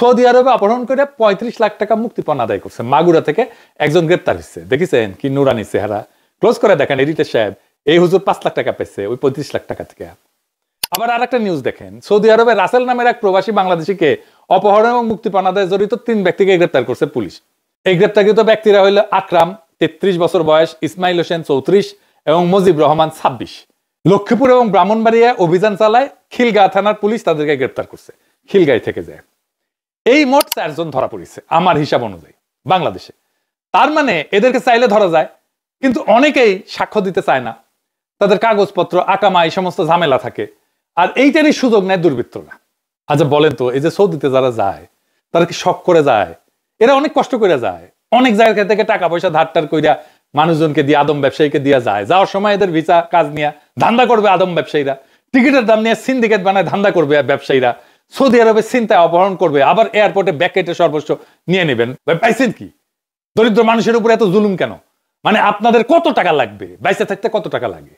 Saudi আরবে অপহরণ করে 35 লাখ টাকা মুক্তিপণ আদায় করছে। মাগুরা থেকে একজন গ্রেপ্তার হচ্ছে। দেখেছেন কি নুরানি চেহারা? ক্লোজ করে দেখেন এডিটর সাহেব, এই হুজুর 5 লাখ টাকা পেয়েছে ওই 35 লাখ টাকা থেকে। আবার আর একটা নিউজ দেখেন, সৌদি আরবে রাসেল নামের এক প্রবাসী বাংলাদেশিকে অপহরণ এবং মুক্তিপণ আদায়ে জড়িত 3 ব্যক্তিকে গ্রেপ্তার করছে পুলিশ। এই গ্রেপ্তারকৃত ব্যক্তিরা হইল আকরাম 33 বছর বয়স, ইসমাইল হোসেন 34 এবং মজিব রহমান 26। লক্ষ্মীপুর এবং ব্রাহ্মণবাড়িয়া অভিযান চালায় খিলগাঁও থানার পুলিশ তাদেরকে গ্রেপ্তার করছে। খিলগাঁও থেকে যায় এই মোট 4 জন ধরা পড়েছে আমার হিসাব অনুযায়ী বাংলাদেশে। তার মানে এদেরকে চাইলে ধরা যায়, কিন্তু অনেকেই সাক্ষ্য দিতে চায় না, তাদের কাগজপত্র আকামা এই সমস্ত ঝামেলা থাকে, আর এইটারই সুযোগ নেয় দুর্বৃত্তরা। আচ্ছা বলেন তো, এই যে সৌদিতে যারা যায় তারা কি শখ করে যায়? এরা অনেক কষ্ট করে যায়, অনেক জায়গা থেকে টাকা পয়সা ধারটার কইরা মানুষজনকে দিয়ে, আদম ব্যবসায়ীকে দিয়ে যায়। যাওয়ার সময় এদের ভিসা কাজ নিয়ে ধান্দা করবে আদম ব্যবসায়ীরা, টিকিটের দাম নিয়ে সিন্ডিকেট বানায় ধান্দা করবে ব্যবসায়ীরা, সৌদি আরবে চিন্তায় অপহরণ করবে, আবার এয়ারপোর্টে ব্যাকেটে সর্বস্ব নিয়ে নেবেন। পাইছেন কি? দরিদ্র মানুষের উপরে এত জুলুম কেন? মানে আপনাদের কত টাকা লাগবে? বাইসে থাকতে কত টাকা লাগে?